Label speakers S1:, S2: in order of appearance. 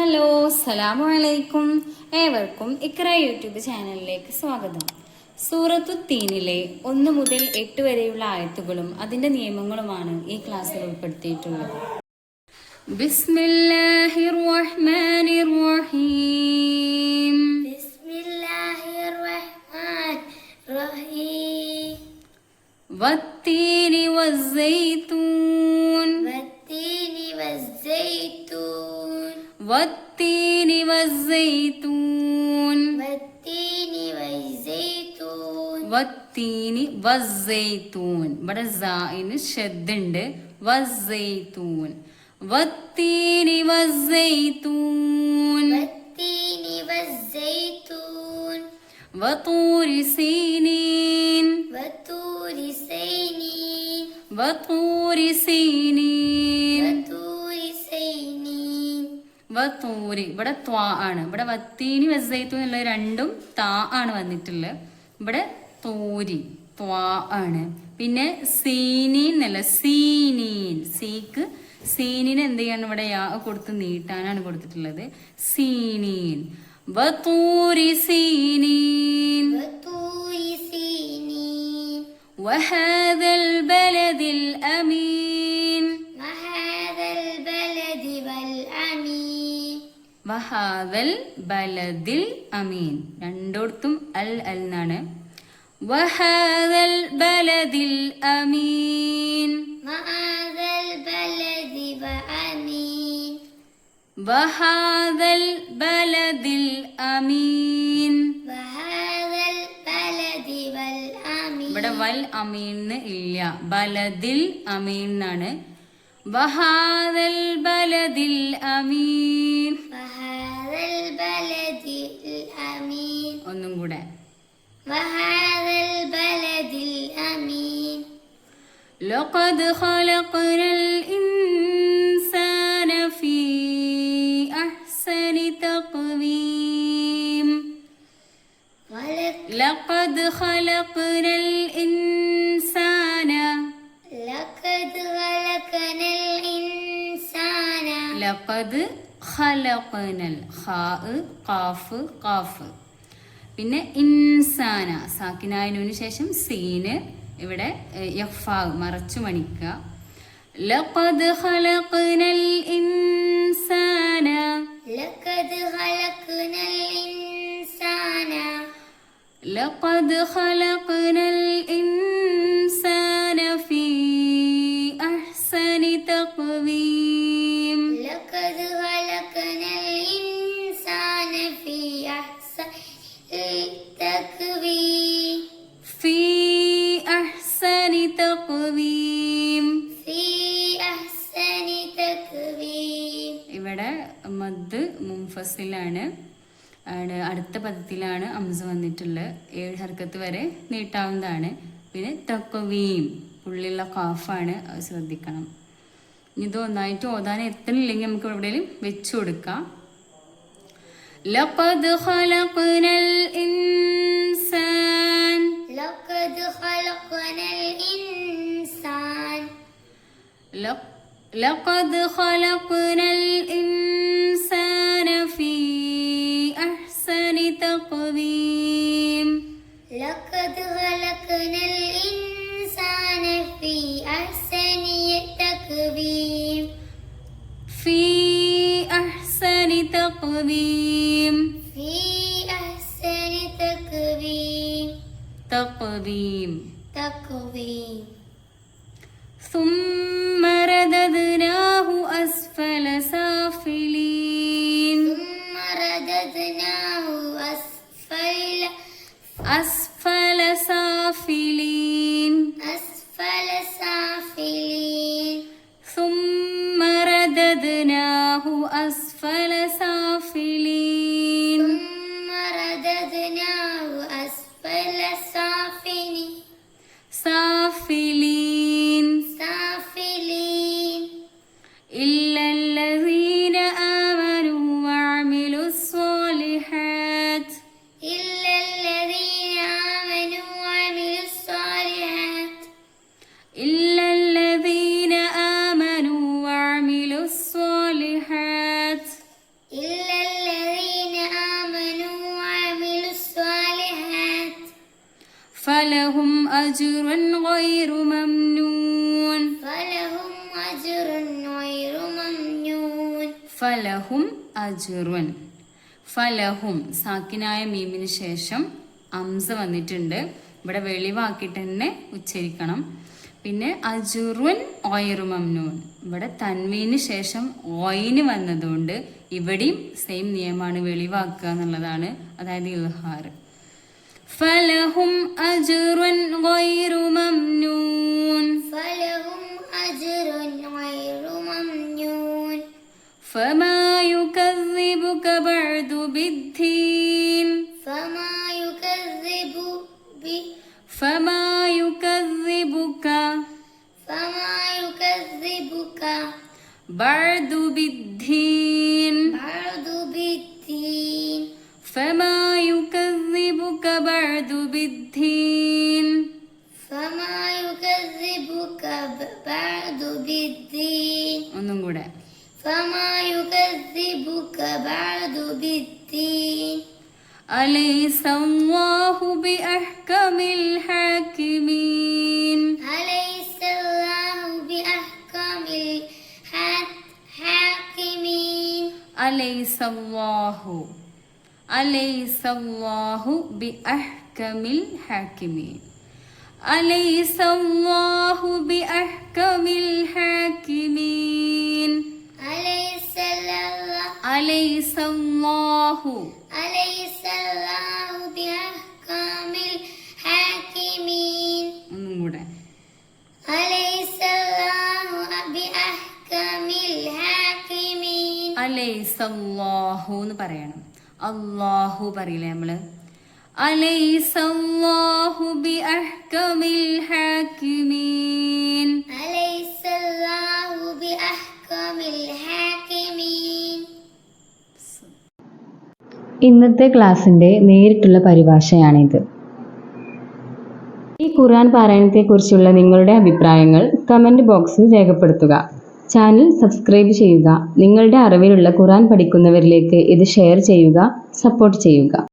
S1: Hello, അസ്സലാമു അലൈക്കും. ഏവർക്കും ഇക്ര യൂട്യൂബ് ചാനലിലേക്ക് സ്വാഗതം. സൂറത്തു തീനിലെ 1 മുതൽ 8 വരെയുള്ള ആയത്തുകളും അതിന്റെ നിയമങ്ങളുമാണ് ഈ ക്ലാസ്സിൽ ഉൾപ്പെടുത്തിയിട്ടുള്ളത്. ബിസ്മില്ലാഹിർ റഹ്മാനിർ റഹീം.
S2: ബിസ്മില്ലാഹിർ റഹ്മാനിർ റഹീം.
S1: വത്തീനി വസ്സൈതൂൻ.
S2: വത്തീനി വസ്സൈതൂൻ.
S1: വത്തീനി വസ്സൈതൂൻ.
S2: വത്തീനി വസ്സൈതൂൻ.
S1: വത്തീനി വസ്സൈതൂൻ. ഇവിടെ സായിന് ഷദ്ദുണ്ട്. വസ്സൈതൂൻ. വത്തീനി വസ്സൈതൂൻ.
S2: വത്തീനി വസ്സൈതൂൻ.
S1: വതൂരി സീനീൻ.
S2: വതൂരി സൈനീൻ.
S1: വതൂരി സീനീൻ.
S2: വതൂരി സൈനീൻ.
S1: വതൂരി ഇവിടെ ത്വാ ആണ്. ഇവിടെ വത്തീനി വസ്സൈതൂൻ എന്നുള്ള രണ്ടും താ ആണ് വന്നിട്ടുള്ളത്. ഇവിടെ തൂരി ത്വാ ആണ്. പിന്നെ സീനീൻ എന്നല്ല സീനീൻ. സീക്ക് സീനിന് എന്ത് ചെയ്യാണ് ഇവിടെ യാ കൊടുത്ത് നീട്ടാനാണ് കൊടുത്തിട്ടുള്ളത്. സീനീൻ. വതൂരി സീനീൻ.
S2: വതൂരി സൈനീൻ.
S1: വഹാദൽ ബലദിൽ അമീൻ.
S2: വഹാദൽ ബലദി വൽ അമീൻ.
S1: വഹാദൽ ബലദിൽ അമീൻ. രണ്ടോടത്തും അൽ അൽ എന്നാണ്. വഹാദൽ ബലദിൽ അമീൻ.
S2: വഹാദൽ ബലദി വ അമീൻ.
S1: വഹാദൽ ബലദിൽ അമീൻ.
S2: വഹാദൽ ബലദി വൽ അമീൻ.
S1: ഇവിടെ വൽ അമീൻ ഇല്ല, ബലദിൽ അമീൻ എന്നാണ്. വഹാദൽ ബലദിൽ അമീൻ.
S2: വഹാദൽ ബലദി അമീൻ.
S1: ഒന്നും കൂടെ.
S2: വഹാദൽ ബലദിൽ അമീൻ.
S1: ലഖദ് ഖലഖനൽ ഇൻസാന ഫീ അഹ്സനി തഖ്വീം. ലഖദ് ഖലഖനൽ ഇൻസാന.
S2: ലഖദ് ഖലഖനൽ ഇൻസാന.
S1: ലഖദ് ഖലഖനൽ ഖാ ഖാഫ് ഖാഫ്. പിന്നെ ഇൻസാന സാക്കിനായനു ശേഷം സീന് ഇവിടെ യഫാ മറച്ചു മണിക്കുക. ലഖദ് ഖലഖനൽ ഇൻസാന.
S2: ലഖദ് ഖലഖനൽ ഇൻസാന.
S1: ലഖദ് ഖലഖനൽ ഇൻസാന ഫീ അഹ്സനി തഖ്വീം.
S2: ലഖദ് ഖലഖനൽ ഇൻസാന ഫീ അഹ്സനി തഖ്വീം.
S1: ഫീ അഹ്സനി തഖ്വീം.
S2: ഫീ അഹ്സനി തഖ്വീം.
S1: ഇവിടെ മദ് മുൻഫസിലാണ്. അടുത്ത പദത്തിലാണ് അംസ വന്നിട്ടുള്ളത്. 7 ഹർക്കത്ത് വരെ നീട്ടാവുന്നതാണ്. പിന്നെ തഖ്വീം പുള്ളിയുള്ള കാഫാണ്, അത് ശ്രദ്ധിക്കണം. ഇത് ഒന്നായിട്ട് ഓതാൻ എത്തണില്ലെങ്കിൽ നമുക്ക് എവിടെയെങ്കിലും വെച്ചു കൊടുക്കാം. ലഖദ് ഖലഖനൽ ഇൻസാൻ.
S2: ലഖദ് ഖലഖനൽ ഇൻസാൻ.
S1: ലഖദ് ഖലഖനൽ ഇൻസാന ഫീ അഹ്സനി തഖ്വീം.
S2: ലഖദ് ഖലഖനൽ ഇൻസാന ഫീ അഹ്സനി തഖ്വീം.
S1: ഫീ അഹ്സനി തഖ്വീം.
S2: ഫീ അഹ്സനി തഖ്വീം.
S1: തഖ്വീം.
S2: തഖ്വീം.
S1: ثم رددناه أسفل سافلين.
S2: ثم رددناه
S1: أسفل سافلين.
S2: أسفل سافلين.
S1: ثم رددناه أسفل سافلين.
S2: ثم رددناه أسفل سافلين.
S1: سافلين.
S2: سافلين.
S1: إلا الذين آمنوا وعملوا الصالحات.
S2: إلا الذين آمنوا وعملوا الصالحات.
S1: إلا الذين آمنوا وعملوا അജ്റുൻ ഗൈറു മംനൂൻ.
S2: فلهم أجر غير ممنون.
S1: ഫലഹും അജ്റുൻ. ഫലഹും സാക്കിനായ മീമിന് ശേഷം അംസ വന്നിട്ടുണ്ട്. ഇവിടെ വെളിവാക്കിയിട്ട് തന്നെ ഉച്ചരിക്കണം. പിന്നെ അജുറുൻ ഗൈറു മംനൂൻ. ഇവിടെ തൻവീന് ശേഷം ഓയിന് വന്നതുകൊണ്ട് ഇവിടെയും സെയിം നിയമമാണ്, വെളിവാക്കുക എന്നുള്ളതാണ്, അതായത് ഇൽഹാർ. ഫലഹും അജ്റുൻ ഗൈറു മംനൂൻ.
S2: فلهم أجر غير ممنون.
S1: فما يكذبك بعد بالدين.
S2: فما يكذب
S1: فما يكذبك
S2: فما يكذبك
S1: بعد بالدين.
S2: بعد بالدين.
S1: فما يكذبك بعد بالدين.
S2: فما يكذبك بعد بالدين.
S1: ഒന്നും കൂടെ.
S2: فما يكذبك بعد بالدين.
S1: أليس الله بأحكم الحاكمين.
S2: أليس الله بأحكم الحاكمين.
S1: أليس الله أليس الله بأحكم الحاكمين. أليس الله بأحكم الحاكمين.
S2: أليس الله
S1: أليس الله
S2: أليس الله بأحكم الحاكمين.
S1: ഒന്നും കൂടെ.
S2: أليس الله بأحكم الحاكمين.
S1: അലൈസ അല്ലാഹു എന്ന് പറയണം. അല്ലാഹു പറയില്ലേ നമ്മള്. അലൈസ അല്ലാഹു ബിഅഹ്കമിൽ ഹാകിമീൻ.
S2: أليس الله بأحكم الحاكمين.
S3: ഇന്നത്തെ ക്ലാസ്സിൻ്റെ നേരിട്ടുള്ള പരിഭാഷയാണിത്. ഈ ഖുർആൻ പാരായണത്തെക്കുറിച്ചുള്ള നിങ്ങളുടെ അഭിപ്രായങ്ങൾ കമൻറ്റ് ബോക്സിൽ രേഖപ്പെടുത്തുക. ചാനൽ സബ്സ്ക്രൈബ് ചെയ്യുക. നിങ്ങളുടെ അറിവിലുള്ള ഖുർആൻ പഠിക്കുന്നവരിലേക്ക് ഇത് ഷെയർ ചെയ്യുക, സപ്പോർട്ട് ചെയ്യുക.